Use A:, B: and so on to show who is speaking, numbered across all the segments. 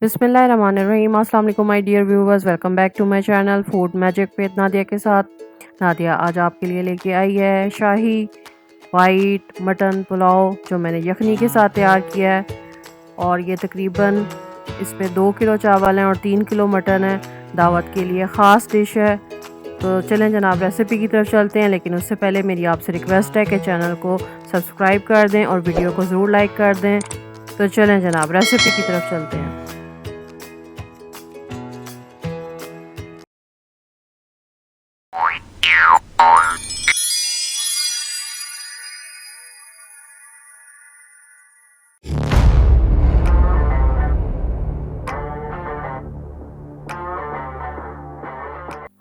A: बिस्मिल्लाहिर्रहमानिर्रहीम। अस्सलाम वालेकुम my dear viewers, welcome back to my channel food magic with Nadia के साथ। नादिया आज आपके लिए लेके आई है शाही वाइट मटन पुलाव, जो मैंने यखनी के साथ तैयार किया है। और ये तकरीबन इसमें 2 किलो चावल हैं और 3 किलो मटन है। दावत के लिए ख़ास डिश है। तो चलें जनाब रेसिपी की तरफ चलते हैं, लेकिन उससे पहले मेरी आपसे रिक्वेस्ट है कि चैनल को सब्सक्राइब कर दें और वीडियो को ज़रूर लाइक कर दें। तो चलें जनाब रेसिपी की तरफ चलते हैं।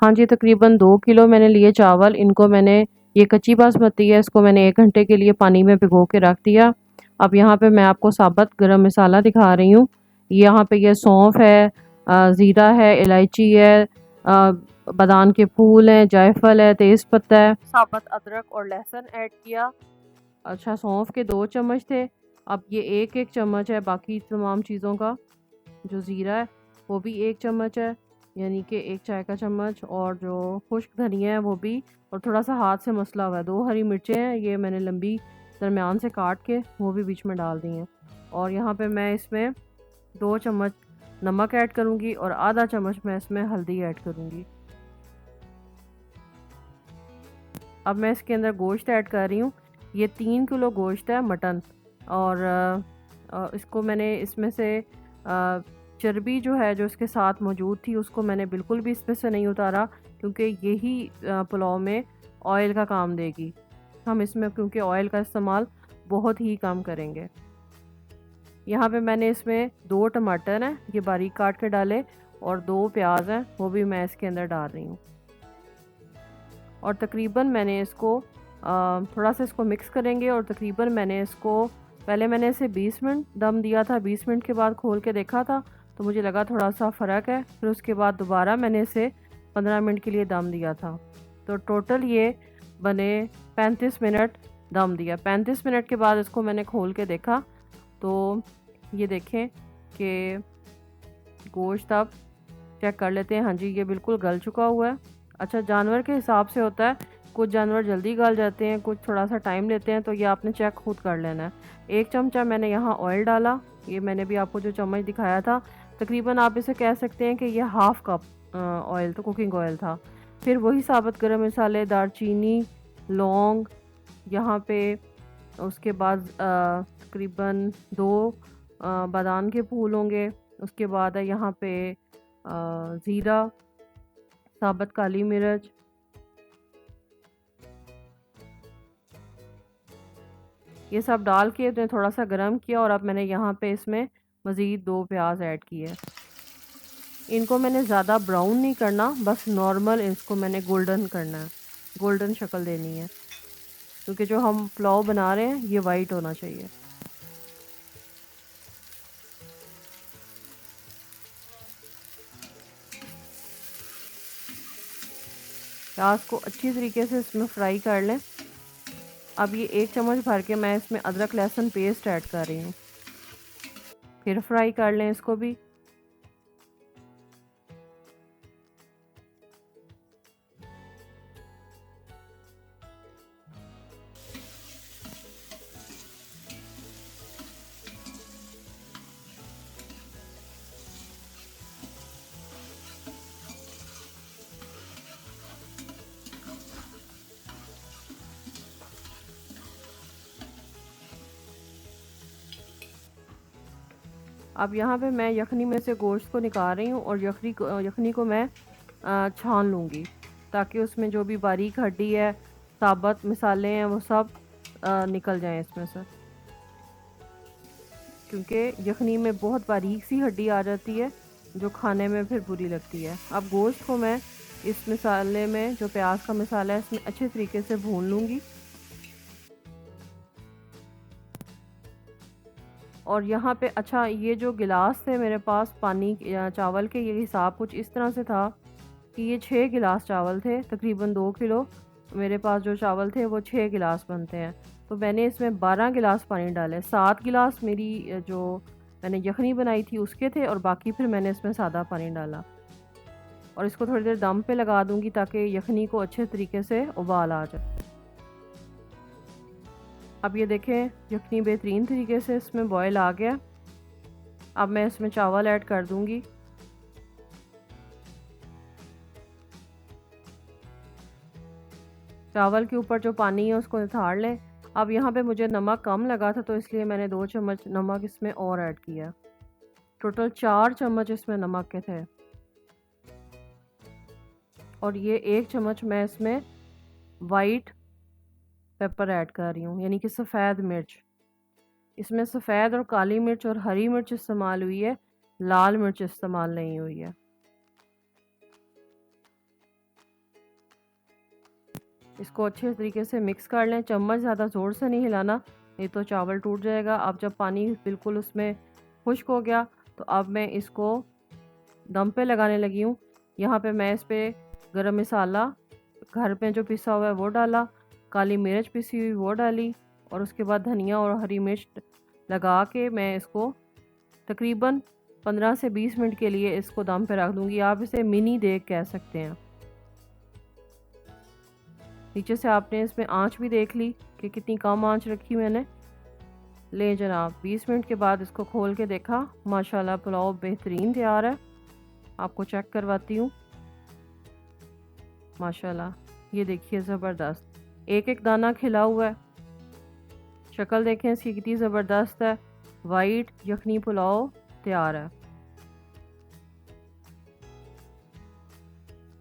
A: हाँ जी, तकरीबन 2 किलो मैंने लिए चावल। इनको मैंने, ये कच्ची बासमती है, इसको मैंने 1 घंटे के लिए पानी में भिगो के रख दिया। अब यहाँ पे मैं आपको साबुत गरम मसाला दिखा रही हूँ। यहाँ पे ये सौंफ है, ज़ीरा है, इलायची है, बादाम के फूल हैं, जायफल है, तेज़ पत्ता है, साबुत अदरक और लहसुन ऐड किया। अच्छा, सौंफ के 2 चम्मच थे। अब ये एक चम्मच है। बाकी तमाम चीज़ों का जो ज़ीरा है वो भी 1 चम्मच है, यानी कि 1 चाय का चम्मच। और जो खुश्क धनिया है वो भी, और थोड़ा सा हाथ से मसला हुआ है। 2 हरी मिर्चें हैं, ये मैंने लंबी दरमियान से काट के वो भी बीच में डाल दी हैं। और यहाँ पे मैं इसमें 2 चम्मच नमक ऐड करूँगी और आधा चम्मच मैं इसमें हल्दी ऐड करूँगी। अब मैं इसके अंदर गोश्त ऐड कर रही हूँ। ये 3 किलो गोश्त है मटन। और इसको मैंने इसमें से चर्बी जो है जो इसके साथ मौजूद थी उसको मैंने बिल्कुल भी इसमें से नहीं उतारा, क्योंकि यही पुलाव में ऑयल का काम देगी। हम इसमें क्योंकि ऑयल का इस्तेमाल बहुत ही कम करेंगे। यहाँ पे मैंने इसमें 2 टमाटर हैं, ये बारीक काट के डाले, और 2 प्याज हैं, वो भी मैं इसके अंदर डाल रही हूँ। और तकरीबन मैंने इसको थोड़ा सा इसको मिक्स करेंगे। और तकरीबन मैंने इसको, पहले मैंने इसे 20 मिनट दम दिया था। 20 मिनट के बाद खोल के देखा था तो मुझे लगा थोड़ा सा फ़र्क है। फिर उसके बाद दोबारा मैंने इसे 15 मिनट के लिए दम दिया था। तो टोटल ये बने 35 मिनट दम दिया। 35 मिनट के बाद इसको मैंने खोल के देखा तो ये देखें कि गोश्त, अब चेक कर लेते हैं। हाँ जी, ये बिल्कुल गल चुका हुआ है। अच्छा, जानवर के हिसाब से होता है, कुछ जानवर जल्दी गल जाते हैं, कुछ थोड़ा सा टाइम लेते हैं, तो ये आपने चेक खुद कर लेना है। 1 चमचा मैंने यहाँ ऑयल डाला। ये मैंने भी आपको जो चम्मच दिखाया था, तकरीबन आप इसे कह सकते हैं कि ये हाफ़ कप ऑयल तो कुकिंग ऑयल था। फिर वही साबुत गरम मसाले, दालचीनी, लौंग यहाँ पे, उसके बाद तकरीबन 2 बादाम के फूल होंगे। उसके बाद है यहाँ पे ज़ीरा, साबुत काली मिर्च, ये सब डाल के मैंने थोड़ा सा गरम किया। और अब मैंने यहाँ पे इसमें मज़ीद 2 प्याज ऐड किए। इनको मैंने ज़्यादा ब्राउन नहीं करना, बस नॉर्मल इसको मैंने गोल्डन करना है, गोल्डन शक्ल देनी है, क्योंकि जो हम पुलाव बना रहे हैं ये वाइट होना चाहिए। प्याज को अच्छी तरीके से इसमें फ्राई कर लें। अब ये 1 चम्मच भर के मैं इसमें अदरक लहसुन पेस्ट ऐड कर रही हूँ। फिर फ्राई कर लें इसको भी। अब यहाँ पे मैं यखनी में से गोश्त को निकाल रही हूँ और यखनी को मैं छान लूँगी, ताकि उसमें जो भी बारीक हड्डी है, साबुत मसाले हैं, वो सब निकल जाएं इसमें से, क्योंकि यखनी में बहुत बारीक सी हड्डी आ जाती है जो खाने में फिर बुरी लगती है। अब गोश्त को मैं इस मसाले में, जो प्याज का मसाला है, इसमें अच्छे तरीके से भून लूँगी। और यहाँ पे, अच्छा, ये जो गिलास थे मेरे पास पानी चावल के, ये हिसाब कुछ इस तरह से था कि ये 6 गिलास चावल थे। तकरीबन 2 किलो मेरे पास जो चावल थे वो 6 गिलास बनते हैं। तो मैंने इसमें 12 गिलास पानी डाले। 7 गिलास मेरी जो मैंने यखनी बनाई थी उसके थे, और बाकी फिर मैंने इसमें सादा पानी डाला। और इसको थोड़ी देर दम पे लगा दूंगी ताकि यखनी को अच्छे तरीके से उबाल आ जाए। अब ये देखें यखनी बेहतरीन तरीके से इसमें बॉयल आ गया। अब मैं इसमें चावल ऐड कर दूंगी। चावल के ऊपर जो पानी है उसको निथाड़ लें। अब यहाँ पे मुझे नमक कम लगा था तो इसलिए मैंने 2 चम्मच नमक इसमें और ऐड किया। टोटल 4 चम्मच इसमें नमक के थे। और ये 1 चम्मच मैं इसमें वाइट पेपर ऐड कर रही हूँ, यानी कि सफ़ेद मिर्च। इसमें सफ़ेद और काली मिर्च और हरी मिर्च इस्तेमाल हुई है, लाल मिर्च इस्तेमाल नहीं हुई है। इसको अच्छे तरीके से मिक्स कर लें। चम्मच ज़्यादा ज़ोर से नहीं हिलाना, नहीं तो चावल टूट जाएगा। अब जब पानी बिल्कुल उसमें खुश्क हो गया तो अब मैं इसको दम पे लगाने लगी हूँ। यहाँ पे मैं इस पे गरम मसाला घर पे जो पिसा हुआ है वो डाला, काली मिर्च पिसी हुई वो डाली, और उसके बाद धनिया और हरी मिर्च लगा के मैं इसको तकरीबन 15 से 20 मिनट के लिए इसको दम पे रख दूँगी। आप इसे मिनी देग कह सकते हैं। नीचे से आपने इसमें आंच भी देख ली कि कितनी कम आंच रखी मैंने। ले जनाब 20 मिनट के बाद इसको खोल के देखा, माशाल्लाह पुलाव बेहतरीन तैयार है। आपको चेक करवाती हूँ। माशाल्लाह ये देखिए ज़बरदस्त, एक एक दाना खिला हुआ है। शक्ल देखें इसकी कितनी ज़बरदस्त है। वाइट यखनी पुलाव तैयार है।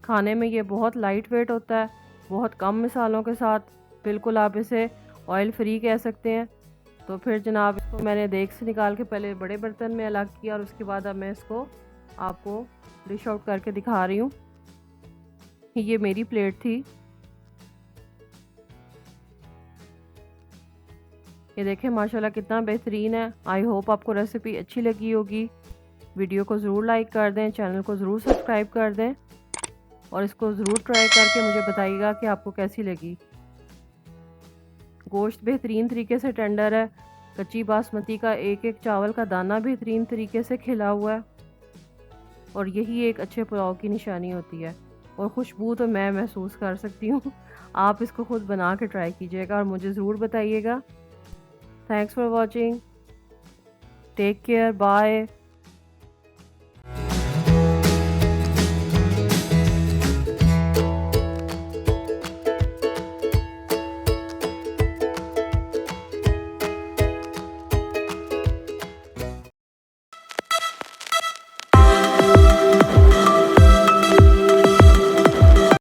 A: खाने में ये बहुत लाइट वेट होता है, बहुत कम मिसालों के साथ, बिल्कुल आप इसे ऑयल फ्री कह सकते हैं। तो फिर जनाब इसको मैंने देग से निकाल के पहले बड़े बर्तन में अलग किया, और उसके बाद अब मैं इसको आपको डिश आउट करके दिखा रही हूँ। ये मेरी प्लेट थी। ये देखें माशाल्लाह कितना बेहतरीन है। आई होप आपको रेसिपी अच्छी लगी होगी। वीडियो को ज़रूर लाइक कर दें, चैनल को ज़रूर सब्सक्राइब कर दें, और इसको ज़रूर ट्राई करके मुझे बताइएगा कि आपको कैसी लगी। गोश्त बेहतरीन तरीके से टेंडर है। कच्ची बासमती का एक एक चावल का दाना बेहतरीन तरीके से खिला हुआ है, और यही एक अच्छे पुलाव की निशानी होती है। और खुशबू तो मैं महसूस कर सकती हूँ। आप इसको खुद बना के ट्राई कीजिएगा और मुझे ज़रूर बताइएगा। Thanks for watching. Take care, bye.